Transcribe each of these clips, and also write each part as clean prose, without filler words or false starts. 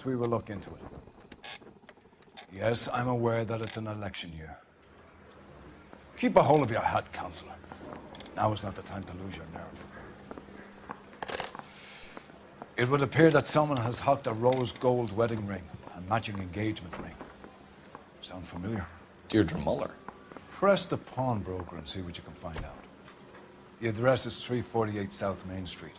course we will look into it. Yes, I'm aware that it's an election year. Keep a hold of your hat, Counselor. Now is not the time to lose your nerve. It would appear that someone has hocked a rose gold wedding ring and matching engagement ring. Sound familiar? Deirdre Muller. Press the pawnbroker and see what you can find out. The address is 348 South Main Street.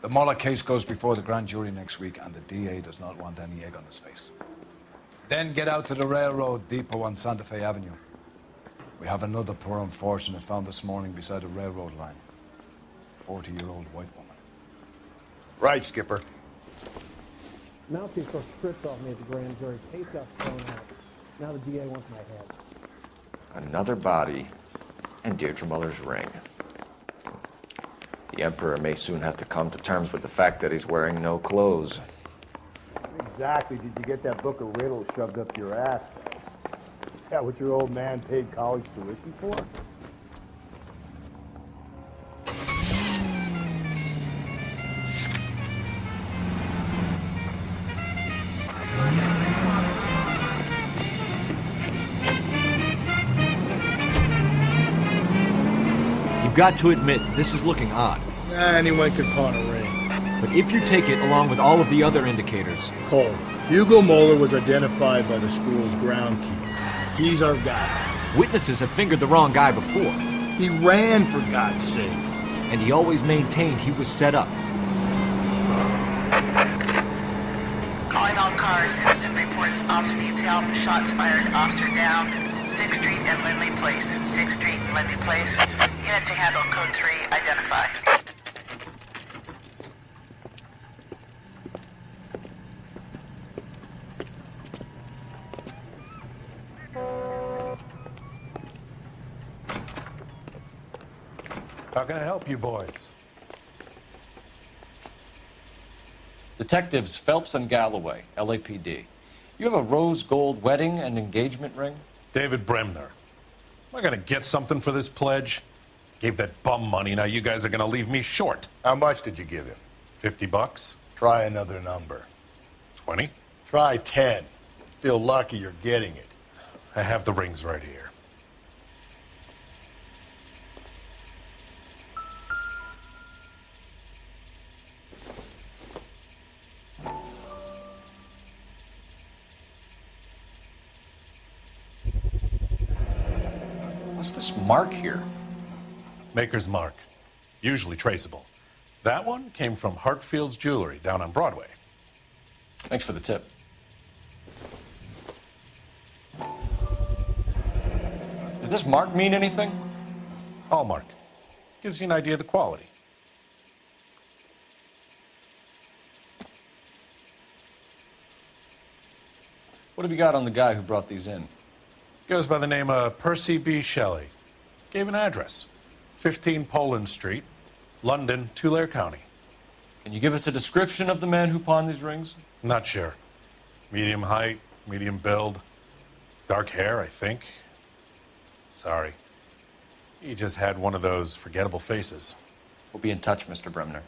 The Muller case goes before the grand jury next week, and the DA does not want any egg on his face. Then get out to the railroad depot on Santa Fe Avenue. We have another poor unfortunate found this morning beside a railroad line. 40-year-old white woman. Right, Skipper. Mounties so stripped off me at the grand jury. Case got thrown out. Now the DA wants my head. Another body and Deirdre Muller's ring. The Emperor may soon have to come to terms with the fact that he's wearing no clothes. Exactly. Did you get that book of riddles shoved up your ass? Is that what your old man paid college tuition for? You've got to admit, this is looking odd. Anyone could pawn a ring. But if you take it along with all of the other indicators... Cole, Hugo Moeller was identified by the school's groundkeeper. He's our guy. Witnesses have fingered the wrong guy before. He ran, for God's sake. And he always maintained he was set up. Calling all cars. Citizen reports officer needs help. Shots fired. Officer down. 6th Street and Lindley Place. 6th Street and Lindley Place. Unit to handle code 3. Identify. How can I help you boys? Detectives Phelps and Galloway, LAPD. You have a rose gold wedding and engagement ring? David Bremner. Am I gonna get something for this pledge? Gave that bum money, now you guys are gonna leave me short. How much did you give him? $50? Try another number. 20? Try 10. Feel lucky you're getting it. I have the rings right here. What's this mark here? Maker's mark. Usually traceable. That one came from Hartfield's Jewelry down on Broadway. Thanks for the tip. Does this mark mean anything? Hallmark. Gives you an idea of the quality. What have you got on the guy who brought these in? Goes by the name of Percy B. Shelley. Gave an address. 15 Poland Street, London, Tulare County. Can you give us a description of the man who pawned these rings? Not sure. Medium height, medium build. Dark hair, I think. Sorry. He just had one of those forgettable faces. We'll be in touch, Mr. Bremner.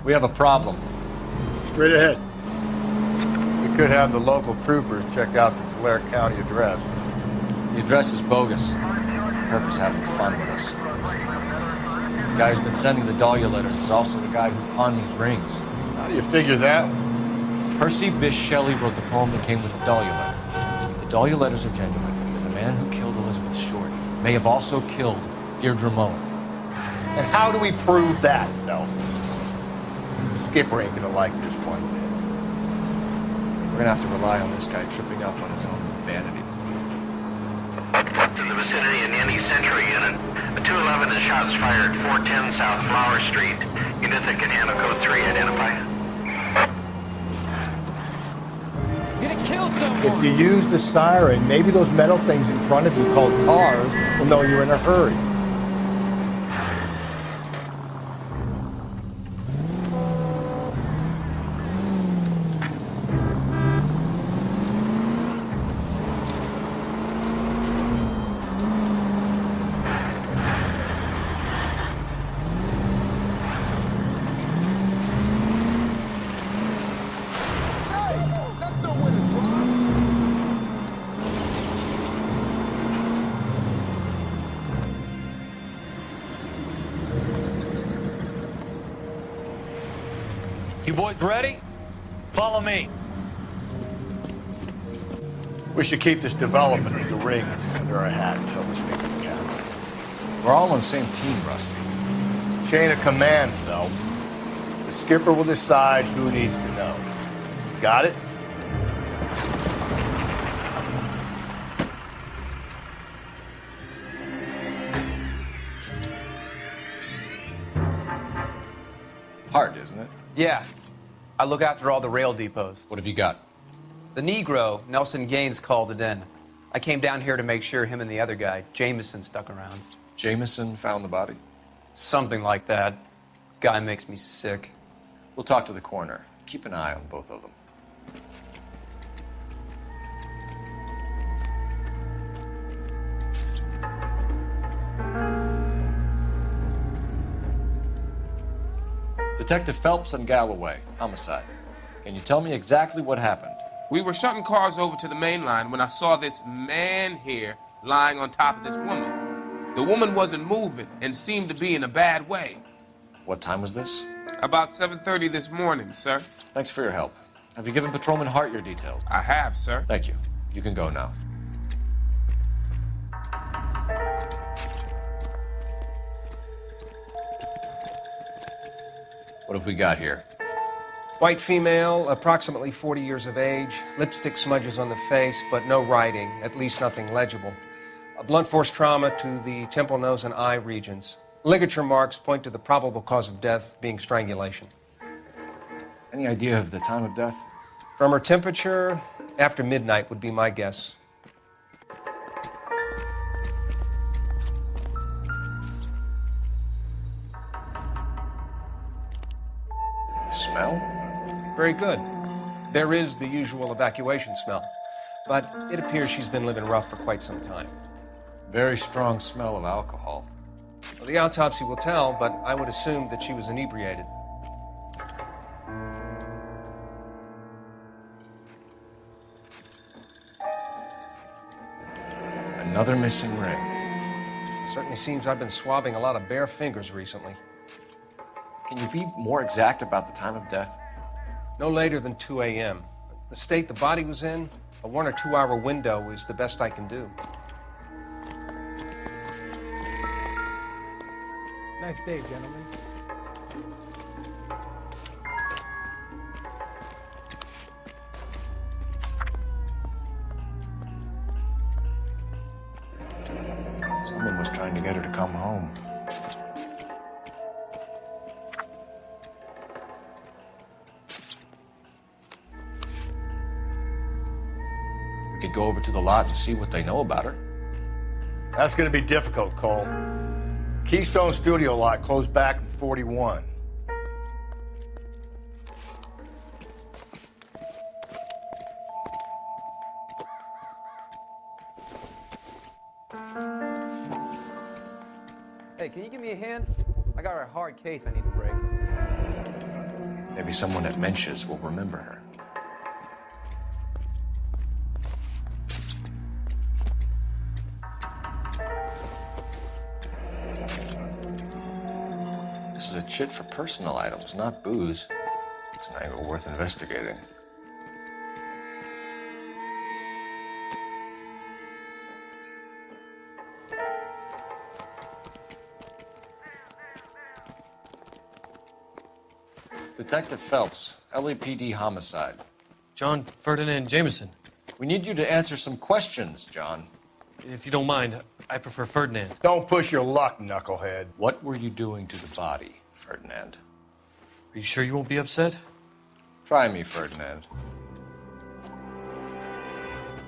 We have a problem. Straight ahead. We could have the local troopers check out the Tulare County address. The address is bogus. Herb is having fun with us. The guy who's been sending the Dahlia letters is also the guy who pawned these rings. How do you figure that? Percy Bysshe Shelley wrote the poem that came with the Dahlia letter. If the Dahlia letters are genuine, the man who killed Elizabeth Short may have also killed Deirdre Muller. And how do we prove that, though? Skipper ain't gonna like this one bit. We're gonna have to rely on this guy tripping up on his own vanity. To the vicinity in any Century unit. A 211 and shots fired 410 South Flower Street. Units that can handle code 3, identify. Gonna kill someone! If you use the siren, maybe those metal things in front of you called cars will know you're in a hurry. You boys ready? Follow me. We should keep this development of the rings under our hat until we speak to the captain. We're all on the same team, Rusty. Chain of command, Phelps. The skipper will decide who needs to know. Got it? Hard, isn't it? Yeah. I look after all the rail depots. What have you got? The Negro, Nelson Gaines, called it in. I came down here to make sure him and the other guy, Jameson, stuck around. Jameson found the body? Something like that. Guy makes me sick. We'll talk to the coroner. Keep an eye on both of them. Detective Phelps and Galloway, homicide. Can you tell me exactly what happened? We were shutting cars over to the main line when I saw this man here lying on top of this woman. The woman wasn't moving and seemed to be in a bad way. What time was this? About 7:30 this morning, sir. Thanks for your help. Have you given Patrolman Hart your details? I have, sir. Thank you. You can go now. What have we got here? White female, approximately 40 years of age, lipstick smudges on the face, but no writing, at least nothing legible. A blunt force trauma to the temple, nose, and eye regions. Ligature marks point to the probable cause of death being strangulation. Any idea of the time of death? From her temperature, after midnight would be my guess. Smell? Very good. There is the usual evacuation smell, but it appears she's been living rough for quite some time. Very strong smell of alcohol. Well, the autopsy will tell, but I would assume that she was inebriated. Another missing ring. Certainly seems I've been swabbing a lot of bare fingers recently. Can you be more exact about the time of death? No later than 2 a.m. The state the body was in, a 1 or 2 hour window is the best I can do. Nice day, gentlemen. Someone was trying to get her to come home. We could go over to the lot and see what they know about her. That's going to be difficult, Cole. Keystone Studio lot closed back in 41. Hey, can you give me a hand? I got a hard case I need to break. Maybe someone at Mensch's will remember her. This is a chit for personal items, not booze. It's an angle worth investigating. Detective Phelps, LAPD homicide. John Ferdinand Jameson. We need you to answer some questions, John. If you don't mind, I prefer Ferdinand. Don't push your luck, knucklehead. What were you doing to the body, Ferdinand? Are you sure you won't be upset? Try me, Ferdinand.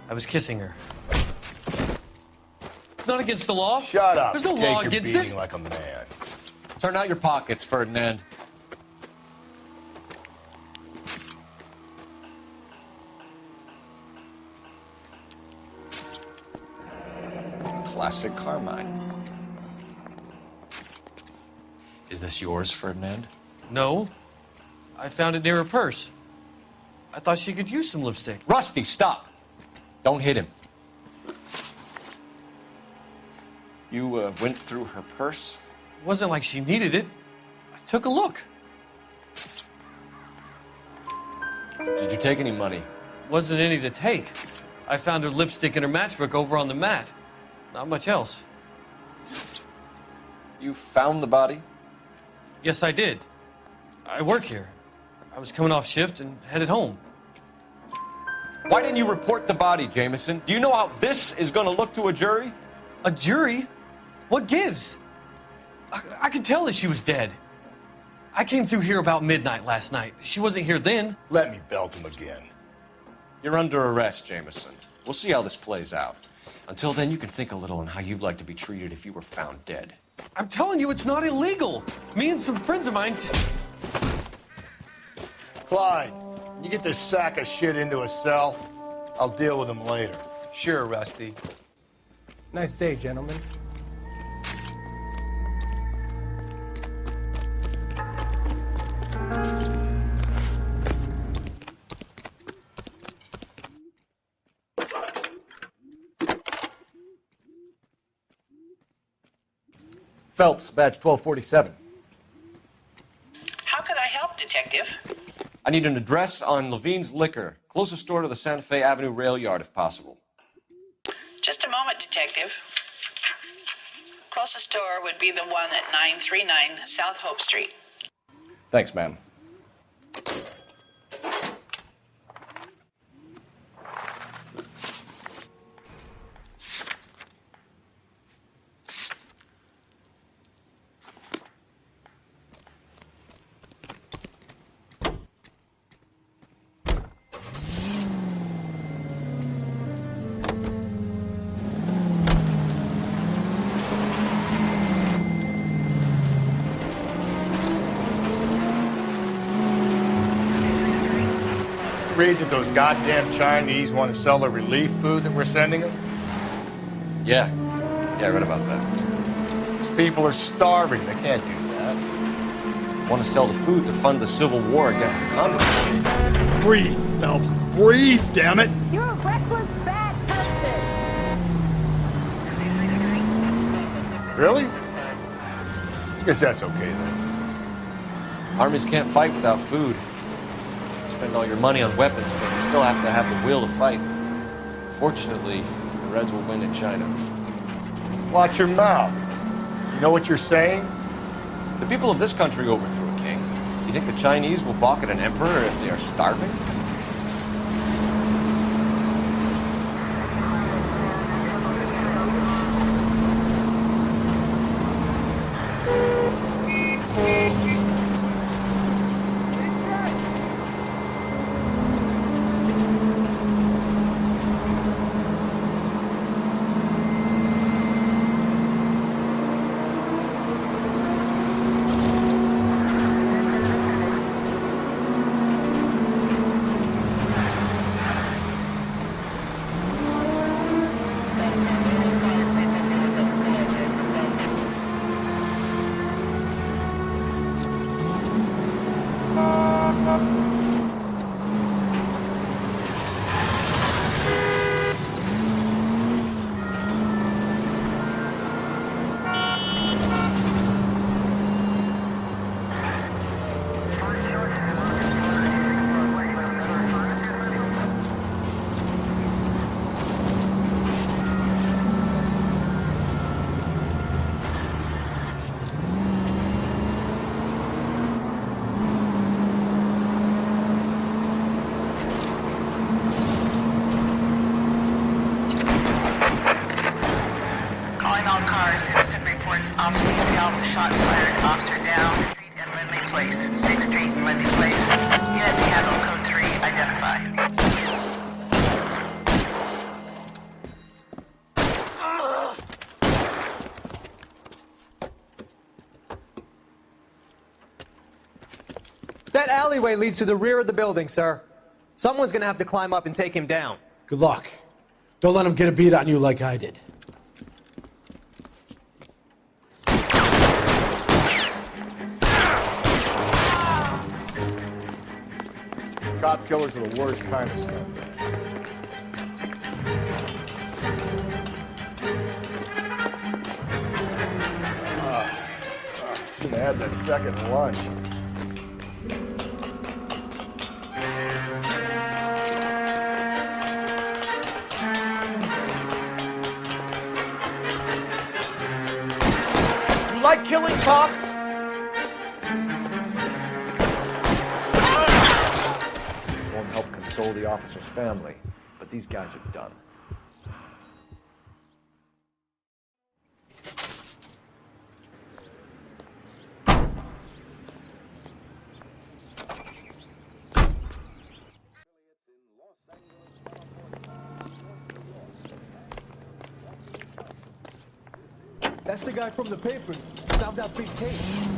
I was kissing her. It's not against the law. Shut up. There's no Take law your against beating it. like a man. Turn out your pockets, Ferdinand. Classic Carmine. Is this yours, Ferdinand? No. I found it near her purse. I thought she could use some lipstick. Rusty, stop! Don't hit him. You went through her purse? It wasn't like she needed it. I took a look. Did you take any money? Wasn't any to take. I found her lipstick in her matchbook over on the mat. Not much else. You found the body? Yes, I did. I work here. I was coming off shift and headed home. Why didn't you report the body, Jameson? Do you know how this is going to look to a jury? A jury? What gives? I could tell that she was dead. I came through here about midnight last night. She wasn't here then. Let me belt him again. You're under arrest, Jameson. We'll see how this plays out. Until then, you can think a little on how you'd like to be treated if you were found dead. I'm telling you, it's not illegal. Me and some friends of mine... Clyde, you get this sack of shit into a cell. I'll deal with him later. Sure, Rusty. Nice day, gentlemen. Phelps, badge 1247. How could I help, Detective? I need an address on Levine's Liquor, closest store to the Santa Fe Avenue rail yard, if possible. Just a moment, Detective. Closest store would be the one at 939 South Hope Street. Thanks, ma'am. Read that those goddamn Chinese want to sell the relief food that we're sending them? Yeah, I read about that. These people are starving. They can't do that. Want to sell the food to fund the civil war against the communists. Breathe, Phelps. Breathe, damn it. You're a reckless, bad person. Really? I guess that's okay then. Armies can't fight without food. Spend all your money on weapons, but you still have to have the will to fight. Fortunately, the Reds will win in China. Watch your mouth. You know what you're saying? The people of this country overthrew a king. You think the Chinese will balk at an emperor if they are starving? Calling all cars. Citizen reports officer detail. Shots fired. Officer down. Street and Lindley Place. Place, 6th Street and Lindy Place. Unit to handle code 3, identify. That alleyway leads to the rear of the building, sir. Someone's gonna have to climb up and take him down. Good luck. Don't let him get a beat on you like I did. Cop killers are the worst kind of stuff. Shouldn't have had that second lunch. You like killing cops? Won't help console the officer's family, but these guys are done. That's the guy from the papers. Solved that big case.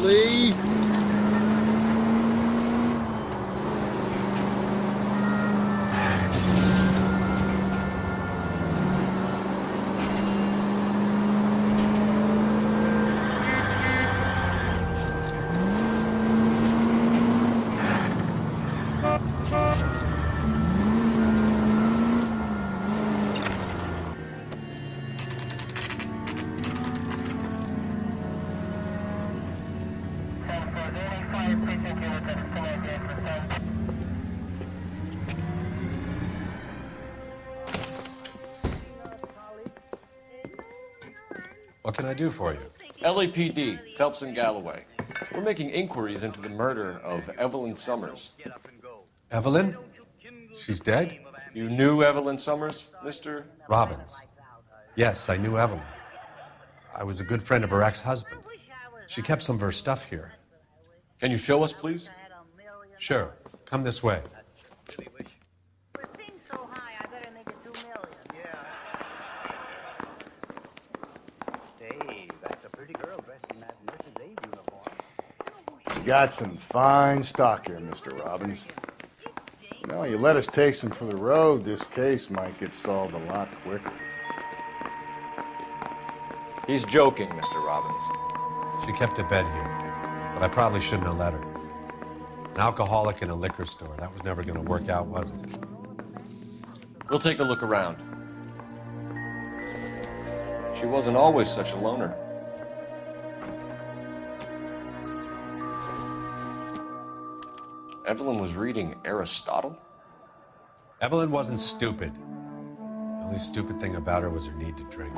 Lee. What can I do for you? LAPD, Phelps and Galloway. We're making inquiries into the murder of Evelyn Summers. Evelyn? She's dead? You knew Evelyn Summers, Mr. Robbins. Yes, I knew Evelyn. I was a good friend of her ex-husband. She kept some of her stuff here. Can you show us, please? Sure. Come this way. You got some fine stock here, Mr. Robbins. You know, you let us take some for the road, this case might get solved a lot quicker. He's joking, Mr. Robbins. She kept a bed here, but I probably shouldn't have let her. An alcoholic in a liquor store. That was never going to work out, was it? We'll take a look around. She wasn't always such a loner. Evelyn was reading Aristotle? Evelyn wasn't stupid. The only stupid thing about her was her need to drink.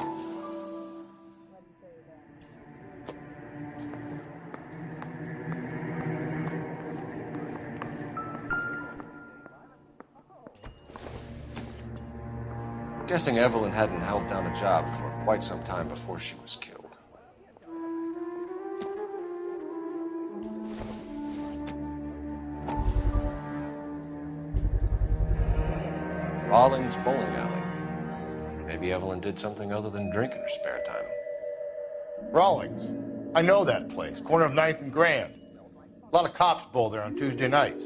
Guessing Evelyn hadn't held down a job for quite some time before she was killed. Rawlings Bowling Alley. Maybe Evelyn did something other than drink in her spare time. Rawlings. I know that place. Corner of 9th and Grand. A lot of cops bowl there on Tuesday nights.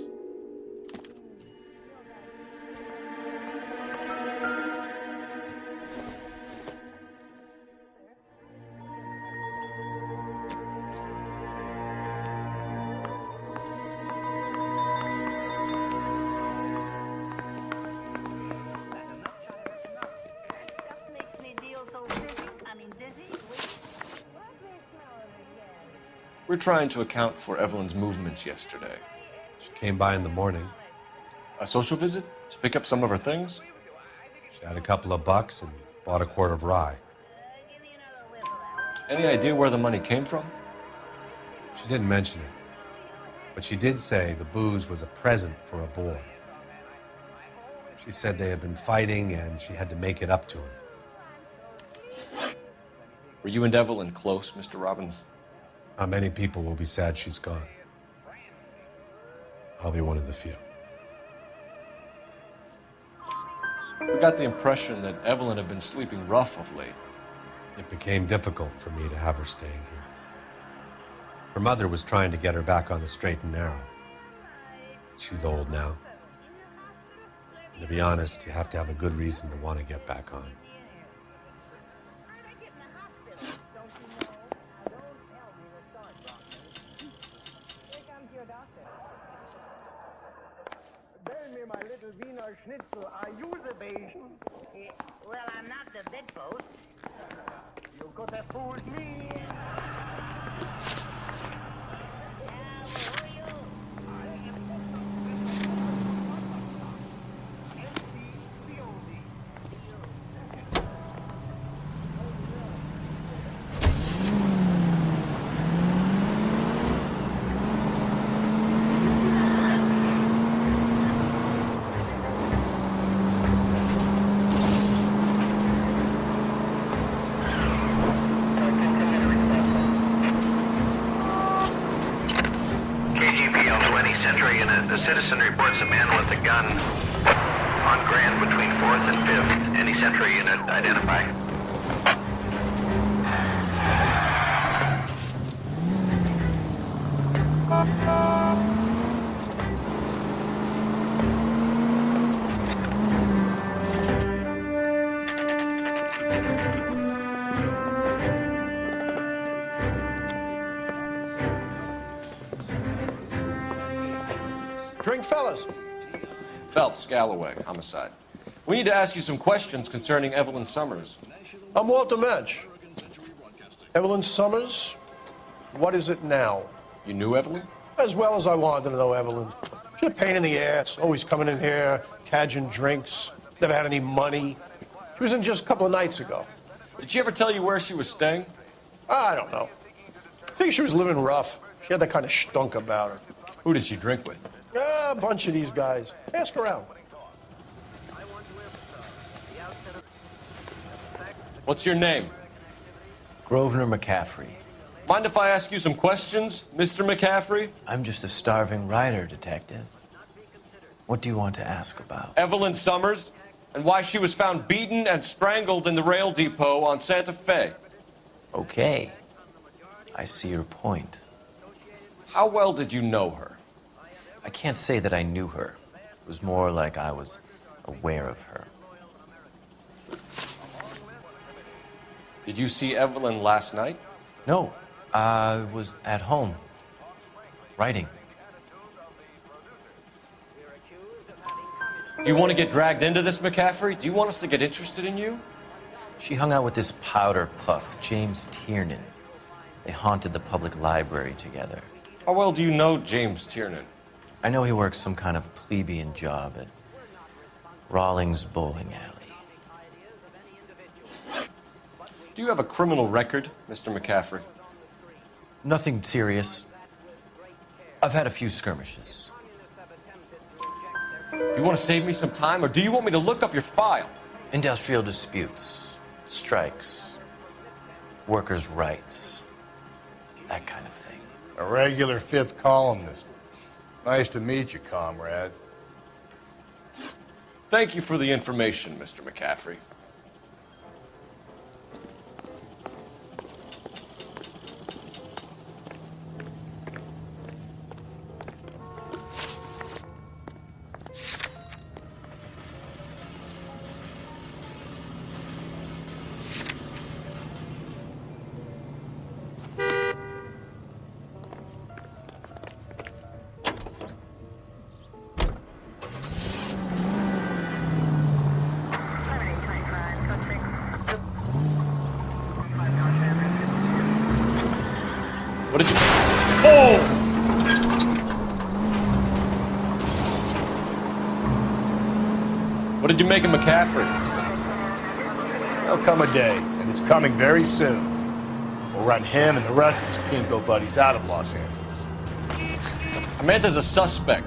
We're trying to account for Evelyn's movements yesterday. She came by in the morning. A social visit to pick up some of her things? She had a couple of bucks and bought a quart of rye. Any idea where the money came from? She didn't mention it, but she did say the booze was a present for a boy. She said they had been fighting and she had to make it up to him. Were you and Evelyn close, Mr. Robbins? Not many people will be sad she's gone. I'll be one of the few. We got the impression that Evelyn had been sleeping rough of late. It became difficult for me to have her staying here. Her mother was trying to get her back on the straight and narrow. She's old now. And to be honest, you have to have a good reason to want to get back on. Bring me my little Wiener Schnitzel. Are you the patient? Well, I'm not the bedpost. You could have fooled me. The citizen reports a man with a gun on Grand between 4th and 5th. Any Central unit identify? Drink, fellas. Phelps, Galloway, Homicide. We need to ask you some questions concerning Evelyn Summers. I'm Walter Mensch. Evelyn Summers, what is it now? You knew Evelyn? As well as I wanted to know Evelyn. She's a pain in the ass, always coming in here, cadging drinks, never had any money. She was in just a couple of nights ago. Did she ever tell you where she was staying? I don't know. I think she was living rough. She had that kind of stunk about her. Who did she drink with? A bunch of these guys. Ask around. What's your name? Grosvenor McCaffrey. Mind if I ask you some questions, Mr. McCaffrey? I'm just a starving writer, Detective. What do you want to ask about? Evelyn Summers, and why she was found beaten and strangled in the rail depot on Santa Fe. Okay. I see your point. How well did you know her? I can't say that I knew her. It was more like I was aware of her. Did you see Evelyn last night? No, I was at home, writing. Do you want to get dragged into this, McCaffrey? Do you want us to get interested in you? She hung out with this powder puff, James Tiernan. They haunted the public library together. How well do you know James Tiernan? I know he works some kind of plebeian job at Rawlings Bowling Alley. Do you have a criminal record, Mr. McCaffrey? Nothing serious. I've had a few skirmishes. Do you want to save me some time, or do you want me to look up your file? Industrial disputes, strikes, workers' rights, that kind of thing. A regular fifth columnist. Nice to meet you, comrade. Thank you for the information, Mr. McCaffrey. What did you... Cole! What did you make of McCaffrey? There'll come a day, and it's coming very soon. We'll run him and the rest of his pinko buddies out of Los Angeles. Samantha's a suspect.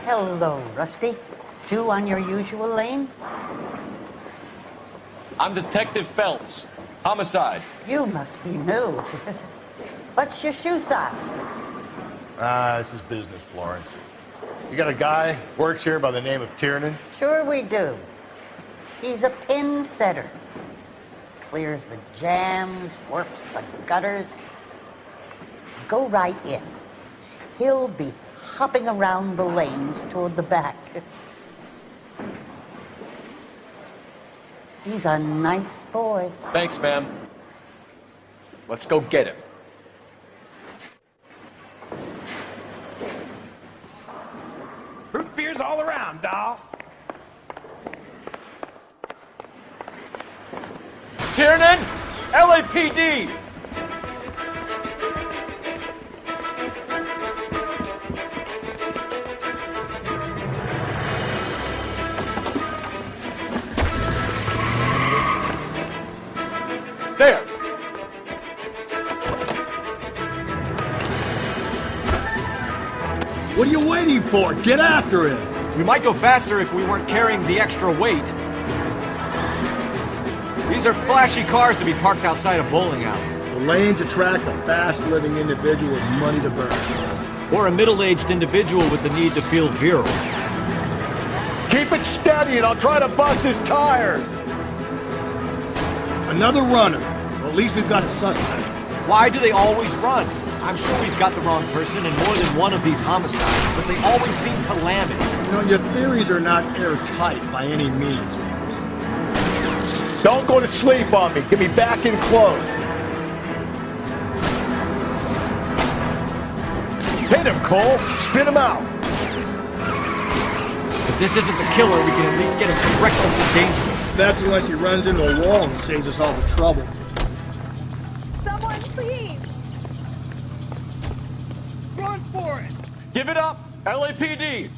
Hello, Rusty. Two on your usual lane? I'm Detective Phelps. Homicide. You must be new. What's your shoe size? This is business, Florence. You got a guy works here by the name of Tiernan? Sure we do. He's a pin setter. Clears the jams, works the gutters. Go right in. He'll be hopping around the lanes toward the back. He's a nice boy. Thanks, ma'am. Let's go get him. Root beers all around, doll. Tiernan! LAPD! There! What are you waiting for? Get after him! We might go faster if we weren't carrying the extra weight. These are flashy cars to be parked outside a bowling alley. The lanes attract a fast-living individual with money to burn. Or a middle-aged individual with the need to feel virile. Keep it steady and I'll try to bust his tires! Another runner. Well, at least we've got a suspect. Why do they always run? I'm sure we've got the wrong person in more than one of these homicides, but they always seem to lam it. You know, your theories are not airtight by any means. Don't go to sleep on me. Get me back in close. Hit him, Cole. Spit him out. If this isn't the killer, we can at least get him for reckless and dangerous. That's unless he runs into a wall and saves us all the trouble. Someone, please! Run for it! Give it up! LAPD!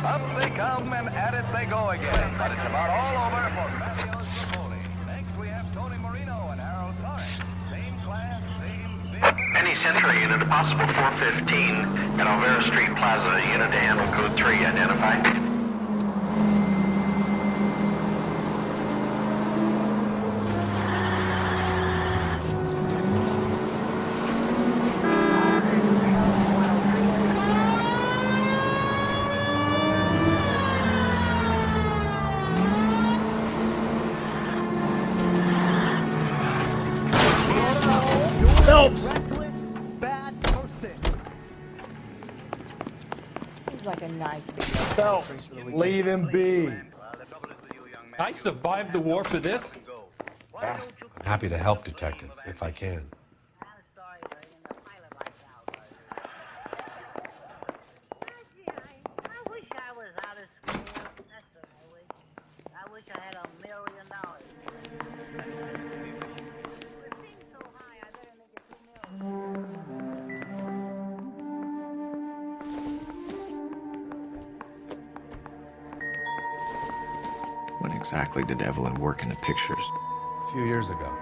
Up they come and at it they go again. But it's about all over for Matthews Rapoli. Next we have Tony Marino and Harold Lawrence. Same class, same bid. Any Century unit, possible 415 at Alvera Street Plaza. Unit to handle code 3 identified. Phelps! Reckless, bad person. Seems like a nice big Phelps, leave him be. I survived the war for this. I'm happy to help, Detective, if I can. I wish I was out of school. That's what I wish. I wish I had $1 million. It seems so high, I better make it 2 million. When exactly did Evelyn work in the pictures? A few years ago.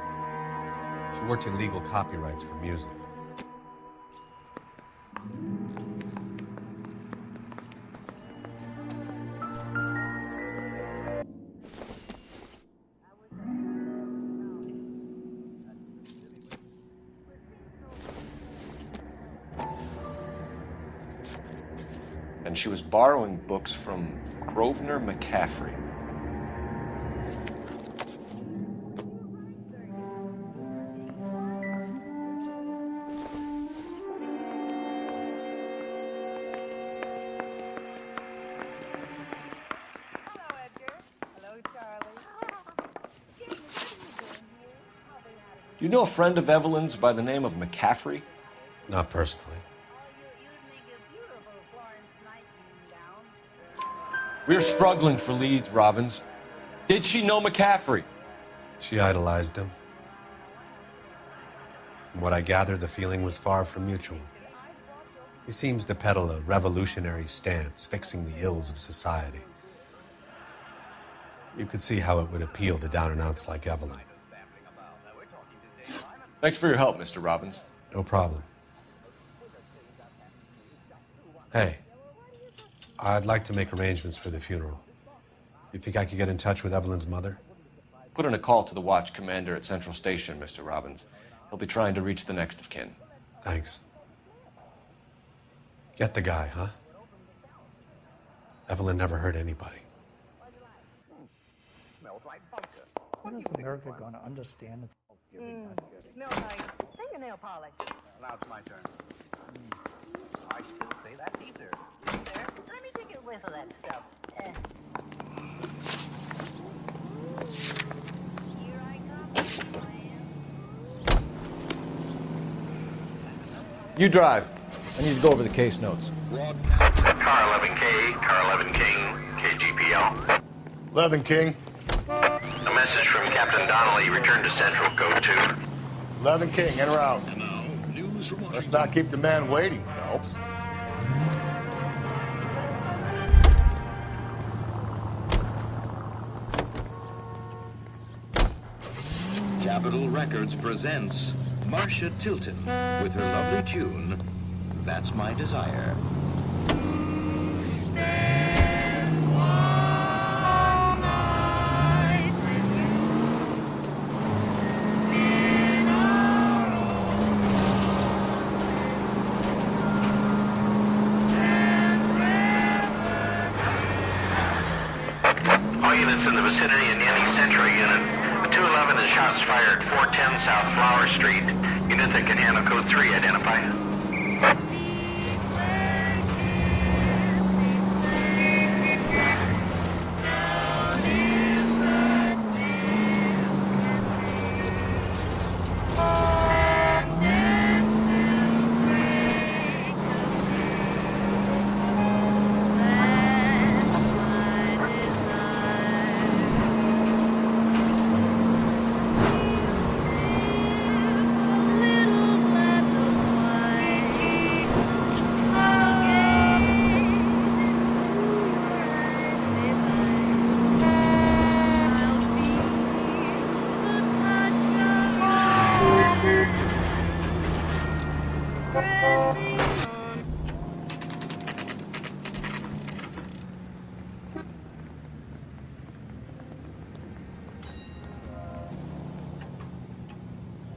She worked in legal copyrights for music. And she was borrowing books from Grosvenor McCaffrey. Do you know a friend of Evelyn's by the name of McCaffrey? Not personally. We're struggling for leads, Robbins. Did she know McCaffrey? She idolized him. From what I gather, the feeling was far from mutual. He seems to peddle a revolutionary stance, fixing the ills of society. You could see how it would appeal to down-and-outs like Evelyn. Thanks for your help, Mr. Robbins. No problem. Hey, I'd like to make arrangements for the funeral. You think I could get in touch with Evelyn's mother? Put in a call to the watch commander at Central Station, Mr. Robbins. He'll be trying to reach the next of kin. Thanks. Get the guy, huh? Evelyn never hurt anybody. Smells like bunker. When is America going to understand the Smells like fingernail polish. Now it's my turn. I still say that's ether. Ether? Let me take a whiff of that stuff. Here I come. You drive. I need to go over the case notes. Car 11K, Car 11 King, KGPL. 11 King. A message from Captain Donnelly. Return to Central, Code 2. 11 King, en route. Let's not keep the man waiting, Phelps. Capitol Records presents Marcia Tilton with her lovely tune, That's My Desire. All units in the vicinity in any Central unit. The 211 is shots fired 410 South Flower Street. Unit that can handle Code 3, identify.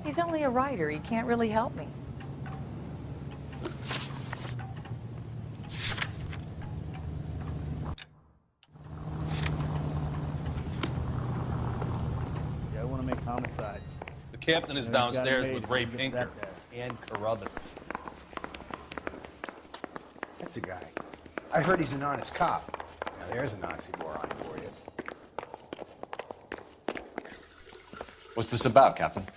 He's only a writer. He can't really help me. Yeah, I want to make homicide. The captain is downstairs with Ray Pinker and Carruthers. That's the guy. I heard he's an honest cop. Now there's an oxymoron for you. What's this about, Captain?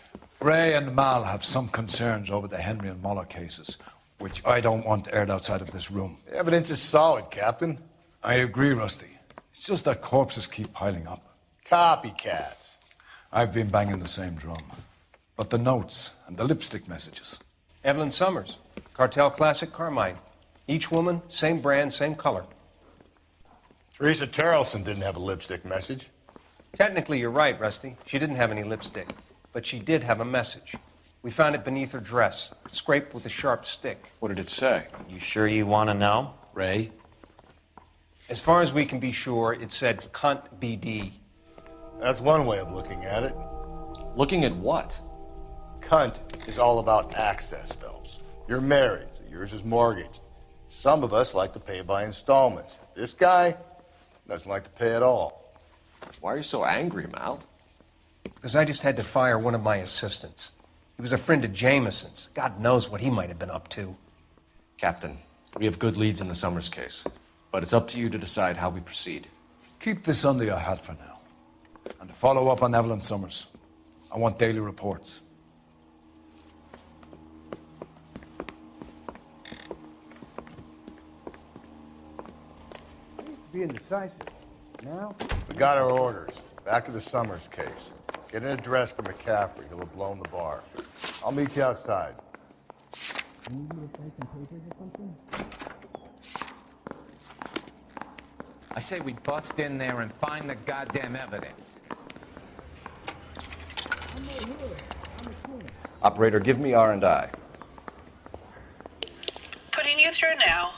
Ray and Mal have some concerns over the Henry and Muller cases, which I don't want aired outside of this room. The evidence is solid, Captain. I agree, Rusty. It's just that corpses keep piling up. Copycats. I've been banging the same drum. But the notes and the lipstick messages. Evelyn Summers, Cartel Classic Carmine. Each woman, same brand, same color. Teresa Terrelson didn't have a lipstick message. Technically, you're right, Rusty. She didn't have any lipstick. But she did have a message. We found it beneath her dress, scraped with a sharp stick. What did it say? You sure you want to know? Ray? As far as we can be sure, it said cunt BD. That's one way of looking at it. Looking at what? Cunt is all about access, Phelps. You're married, so yours is mortgaged. Some of us like to pay by installments. This guy doesn't like to pay at all. Why are you so angry, Mal? Because I just had to fire one of my assistants. He was a friend of Jameson's. God knows what he might have been up to. Captain, we have good leads in the Summers case, but it's up to you to decide how we proceed. Keep this under your hat for now. And to follow up on Evelyn Summers, I want daily reports. Be indecisive. Now? We got our orders. Back to the Summers case. Get an address for McCaffrey. He'll have blown the bar. I'll meet you outside. I say we bust in there and find the goddamn evidence. Operator, give me R&I. Putting you through now.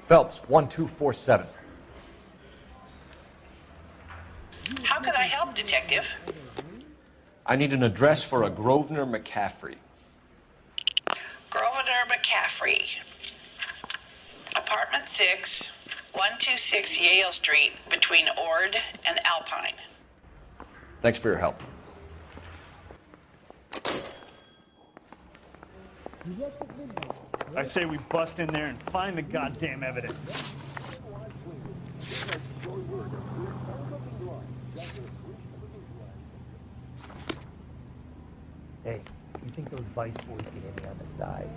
Phelps, 1247. How could I help, Detective? I need an address for a Grosvenor McCaffrey. Grosvenor McCaffrey. Apartment 6, 126 Yale Street, between Ord and Alpine. Thanks for your help. I say we bust in there and find the goddamn evidence. Hey, you think those Vice boys get any on the side?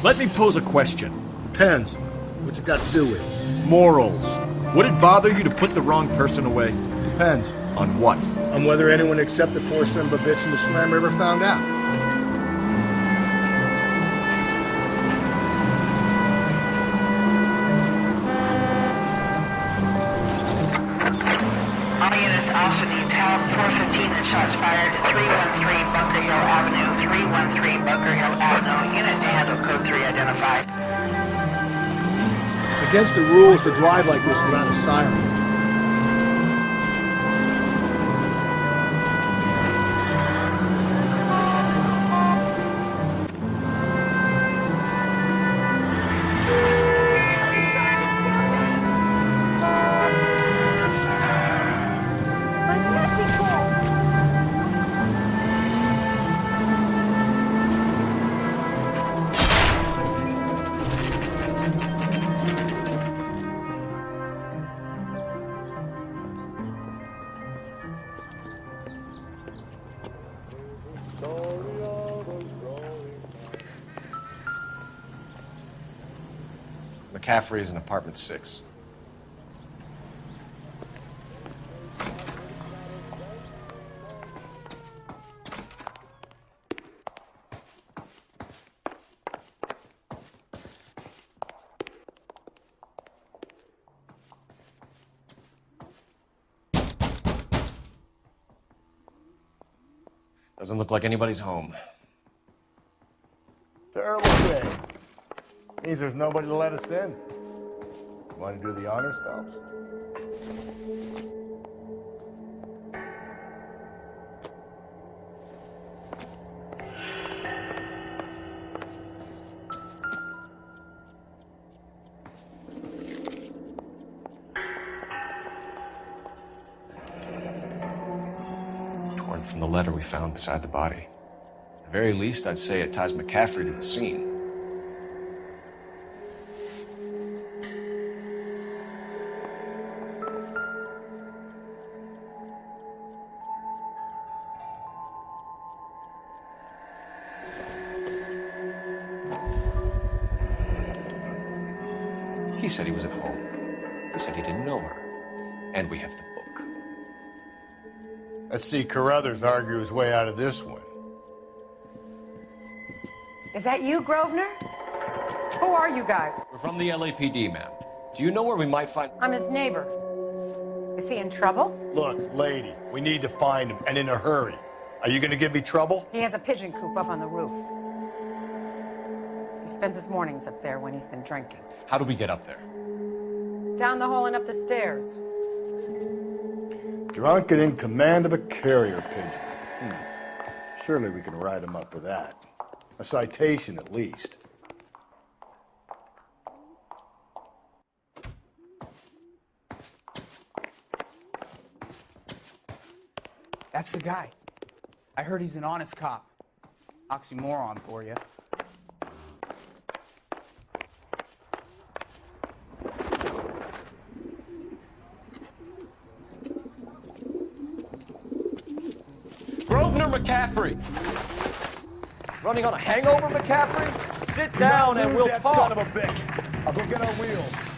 Let me pose a question. Depends. What's it got to do with it? Morals. Would it bother you to put the wrong person away? Depends. On what? On whether anyone except the poor son of a bitch in the slammer ever found out. All units also needs help. 415 and shots fired. 313 Bunker Hill Avenue. 313 Bunker Hill Avenue. Unit to handle code 3 identified. It's against the rules to drive like this without a siren. McCaffrey is in apartment 6. Doesn't look like anybody's home. Terrible day. Means there's nobody to let us in. Want to do the honors, Phelps? Torn from the letter we found beside the body. At the very least, I'd say it ties McCaffrey to the scene. He said he was at home. He said he didn't know her. And we have the book. Let's see Carruthers argue his way out of this one. Is that you, Grosvenor? Who are you guys? We're from the LAPD, ma'am. Do you know where we might find... I'm his neighbor. Is he in trouble? Look, lady, we need to find him, and in a hurry. Are you going to give me trouble? He has a pigeon coop up on the roof. He spends his mornings up there when he's been drinking. How do we get up there? Down the hall and up the stairs. Drunk and in command of a carrier pigeon. Surely we can write him up for that. A citation, at least. That's the guy. I heard he's an honest cop. Oxymoron for you. Grosvenor McCaffrey! Running on a hangover, McCaffrey? Sit down and we'll talk. Son of a bitch. I'll go get our wheels.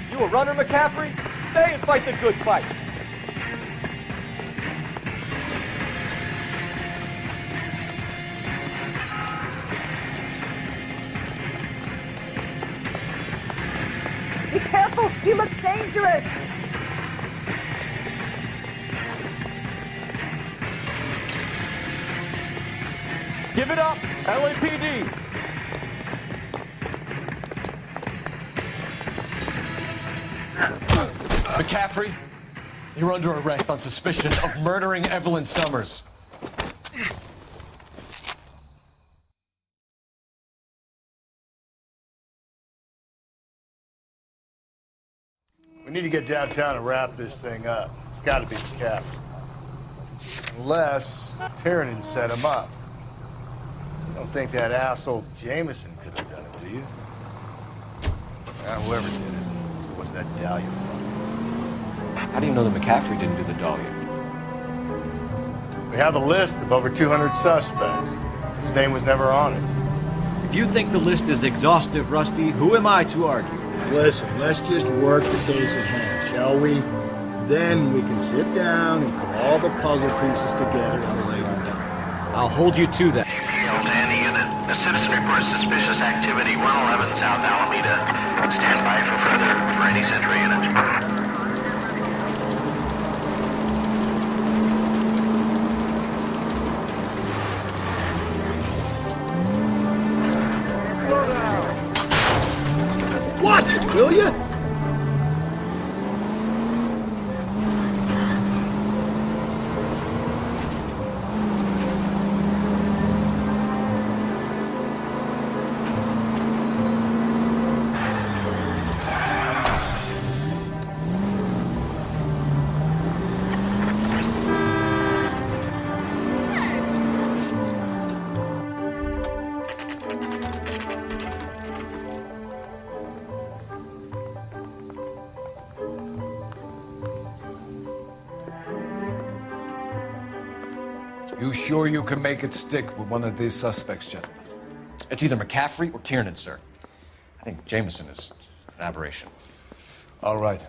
You a runner, McCaffrey? Stay and fight the good fight. Be careful, he looks dangerous. Give it up, LAPD. McCaffrey, you're under arrest on suspicion of murdering Evelyn Summers. We need to get downtown and wrap this thing up. It's got to be McCaffrey. Unless Tiernan set him up. You don't think that asshole Jameson could have done it, do you? Whoever did it. So what's that Dahlia fuck? How do you know that McCaffrey didn't do the Dahlia? We have a list of over 200 suspects. His name was never on it. If you think the list is exhaustive, Rusty, who am I to argue? Listen, let's just work the case at hand, shall we? Then we can sit down and put all the puzzle pieces together at a later date. I'll hold you to that. Appeal to any unit. A citizen reports suspicious activity, 111 South Alameda. Stand by for any Central unit. Watch it, will you? You sure you can make it stick with one of these suspects, gentlemen? It's either McCaffrey or Tiernan, sir. I think Jameson is an aberration. All right.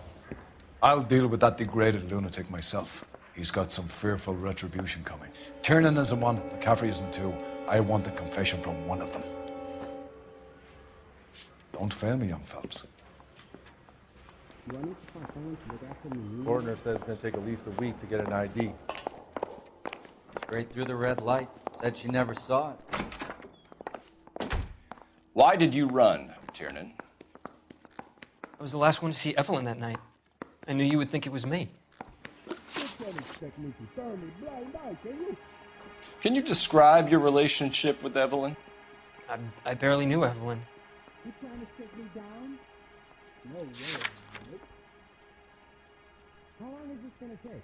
I'll deal with that degraded lunatic myself. He's got some fearful retribution coming. Tiernan isn't one, McCaffrey isn't two. I want a confession from one of them. Don't fail me, young fellas. Coroner says it's going to take at least a week to get an ID. Straight through the red light. Said she never saw it. Why did you run, Tiernan? I was the last one to see Evelyn that night. I knew you would think it was me. Can you describe your relationship with Evelyn? I barely knew Evelyn. You trying to take me down? No way. How long is this gonna take?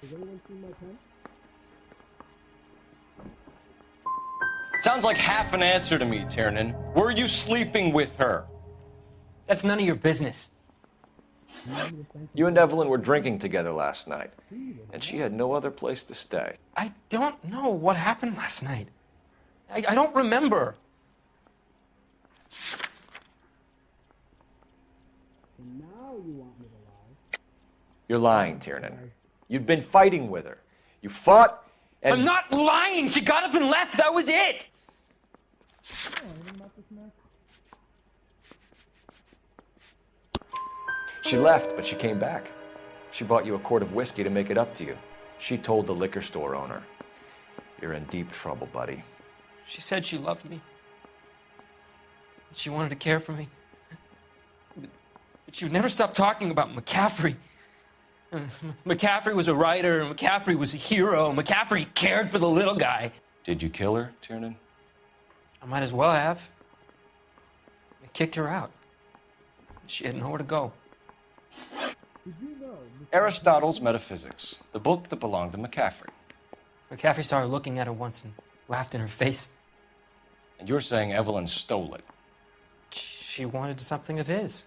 Has anyone seen my pen? Sounds like half an answer to me, Tiernan. Were you sleeping with her? That's none of your business. You and Evelyn were drinking together last night, and she had no other place to stay. I don't know what happened last night. I don't remember. Now you want me to lie? You're lying, Tiernan. You'd been fighting with her. You fought, And I'm not lying! She got up and left! That was it! She left, but she came back. She bought you a quart of whiskey to make it up to you. She told the liquor store owner. You're in deep trouble, buddy. She said she loved me. She wanted to care for me. But she would never stop talking about McCaffrey. McCaffrey was a writer, and McCaffrey was a hero, and McCaffrey cared for the little guy. Did you kill her, Tiernan? I might as well have. I kicked her out. She had nowhere to go. Aristotle's Metaphysics, the book that belonged to McCaffrey. McCaffrey saw her looking at her once and laughed in her face. And you're saying Evelyn stole it? She wanted something of his.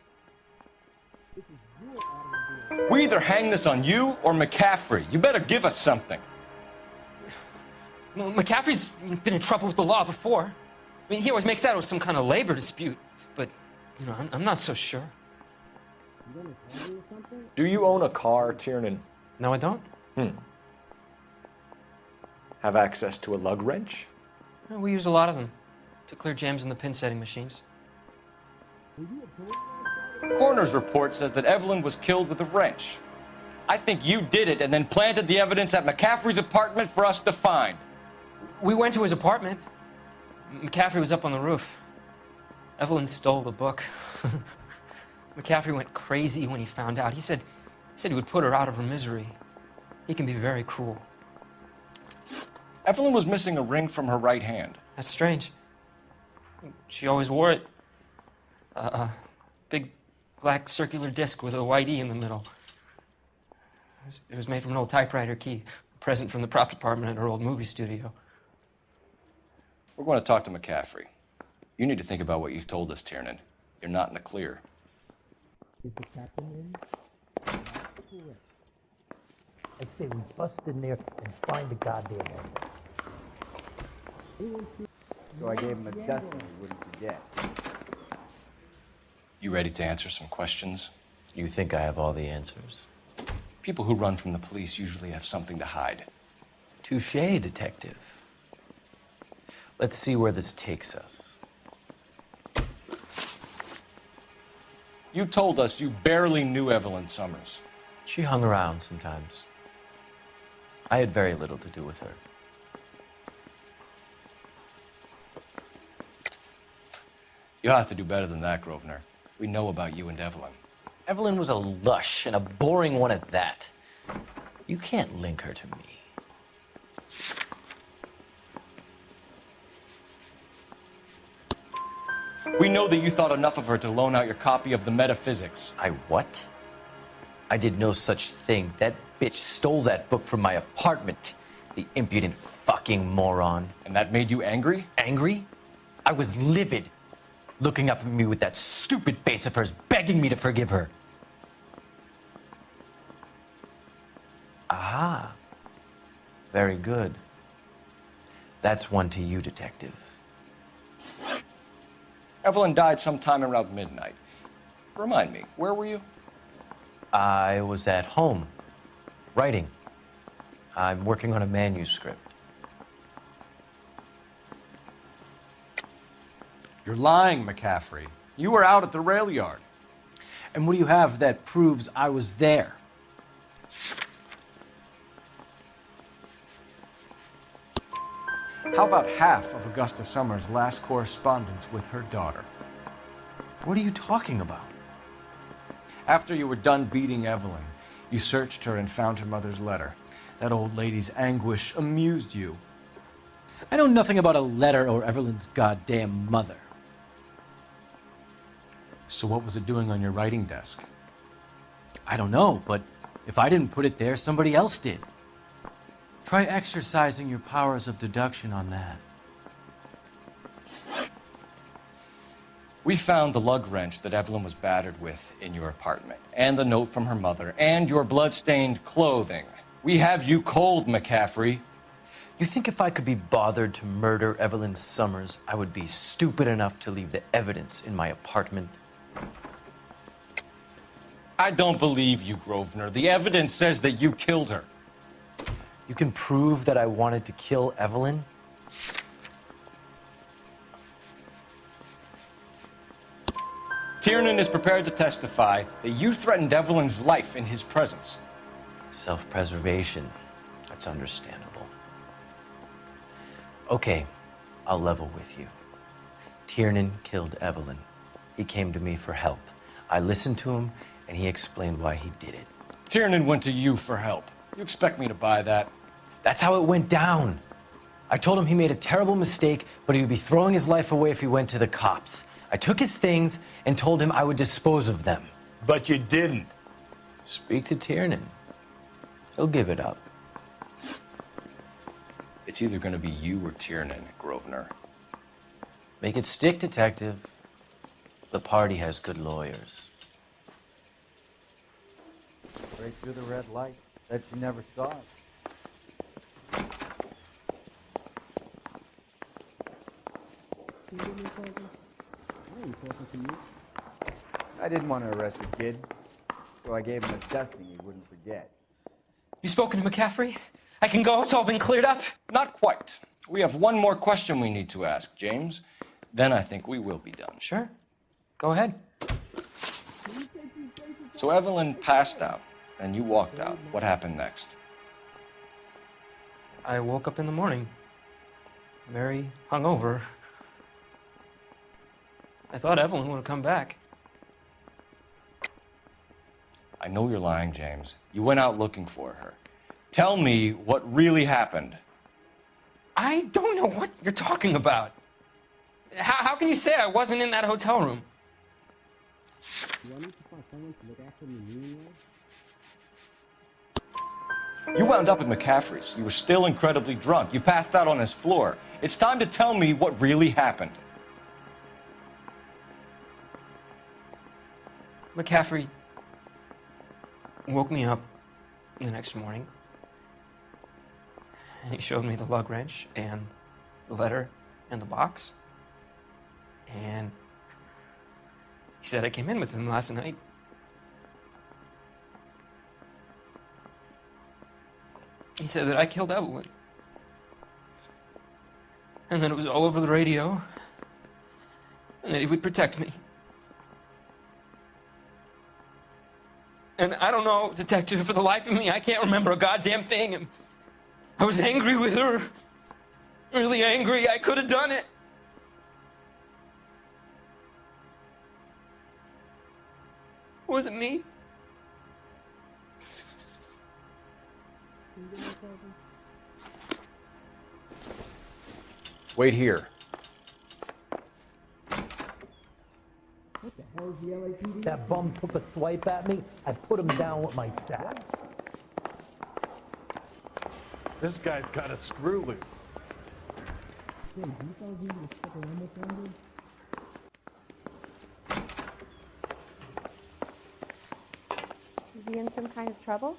We either hang this on you or McCaffrey. You better give us something. Well, McCaffrey's been in trouble with the law before. I mean, he always makes out it was some kind of labor dispute, but, you know, I'm not so sure. Do you own a car, Tiernan? No, I don't. Have access to a lug wrench? Well, we use a lot of them to clear jams in the pin setting machines. Coroner's report says that Evelyn was killed with a wrench. I think you did it and then planted the evidence at McCaffrey's apartment for us to find. We went to his apartment. McCaffrey was up on the roof. Evelyn stole the book. McCaffrey went crazy when he found out. He said he would put her out of her misery. He can be very cruel. Evelyn was missing a ring from her right hand. That's strange. She always wore it. Big black circular disc with a white E in the middle. It was made from an old typewriter key, a present from the prop department at her old movie studio. We're going to talk to McCaffrey. You need to think about what you've told us, Tiernan. You're not in the clear. Is the captain in? I say we bust in there and find the goddamn end. So I gave him a dusting he wouldn't forget. You ready to answer some questions? You think I have all the answers? People who run from the police usually have something to hide. Touché, detective. Let's see where this takes us. You told us you barely knew Evelyn Summers. She hung around sometimes. I had very little to do with her. You'll have to do better than that, Grosvenor. We know about you and Evelyn. Evelyn was a lush, and a boring one at that. You can't link her to me. We know that you thought enough of her to loan out your copy of the Metaphysics. I what? I did no such thing. That bitch stole that book from my apartment. The impudent fucking moron. And that made you angry? Angry? I was livid. Looking up at me with that stupid face of hers, begging me to forgive her. Aha. Very good. That's one to you, detective. Evelyn died sometime around midnight. Remind me, where were you? I was at home, writing. I'm working on a manuscript. You're lying, McCaffrey. You were out at the rail yard. And what do you have that proves I was there? How about half of Augusta Summers' last correspondence with her daughter? What are you talking about? After you were done beating Evelyn, you searched her and found her mother's letter. That old lady's anguish amused you. I know nothing about a letter or Evelyn's goddamn mother. So what was it doing on your writing desk? I don't know, but if I didn't put it there, somebody else did. Try exercising your powers of deduction on that. We found the lug wrench that Evelyn was battered with in your apartment, and the note from her mother, and your blood-stained clothing. We have you cold, McCaffrey. You think if I could be bothered to murder Evelyn Summers, I would be stupid enough to leave the evidence in my apartment? I don't believe you, Grosvenor. The evidence says that you killed her. You can prove that I wanted to kill Evelyn? Tiernan is prepared to testify that you threatened Evelyn's life in his presence. Self-preservation. That's understandable. Okay, I'll level with you. Tiernan killed Evelyn. He came to me for help. I listened to him, and he explained why he did it. Tiernan went to you for help. You expect me to buy that? That's how it went down. I told him he made a terrible mistake, but he would be throwing his life away if he went to the cops. I took his things and told him I would dispose of them. But you didn't. Speak to Tiernan. He'll give it up. It's either going to be you or Tiernan, Grosvenor. Make it stick, detective. The party has good lawyers. Right through the red light. Said she never saw it. I didn't want to arrest the kid, so I gave him a dusting he wouldn't forget. You spoken to McCaffrey? I can go? It's all been cleared up? Not quite. We have one more question we need to ask, James. Then I think we will be done. Sure. Go ahead. So Evelyn passed out, and you walked out. What happened next? I woke up in the morning, very hungover. I thought Evelyn would have come back. I know you're lying, James. You went out looking for her. Tell me what really happened. I don't know what you're talking about. How can you say I wasn't in that hotel room? You wound up at McCaffrey's. You were still incredibly drunk. You passed out on his floor. It's time to tell me what really happened. McCaffrey woke me up the next morning, and he showed me the lug wrench and the letter and the box, and he said I came in with him last night. He said that I killed Evelyn, and that it was all over the radio, and that he would protect me. And I don't know, detective, for the life of me, I can't remember a goddamn thing. And I was angry with her. Really angry. I could have done it. Was it me? Wait here. What the hell is the LAPD? That bum took a swipe at me. I put him down with my sack. This guy's got a screw loose. Is he in some kind of trouble?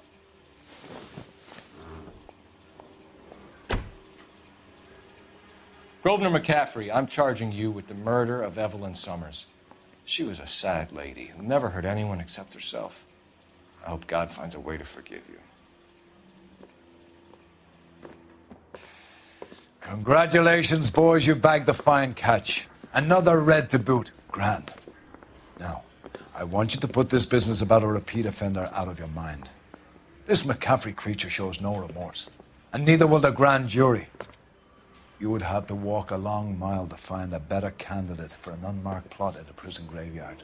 Grosvenor McCaffrey, I'm charging you with the murder of Evelyn Summers. She was a sad lady who never hurt anyone except herself. I hope God finds a way to forgive you. Congratulations, boys. You bagged the fine catch. Another red to boot. Grand. Now, I want you to put this business about a repeat offender out of your mind. This McCaffrey creature shows no remorse, and neither will the grand jury. You would have to walk a long mile to find a better candidate for an unmarked plot at a prison graveyard.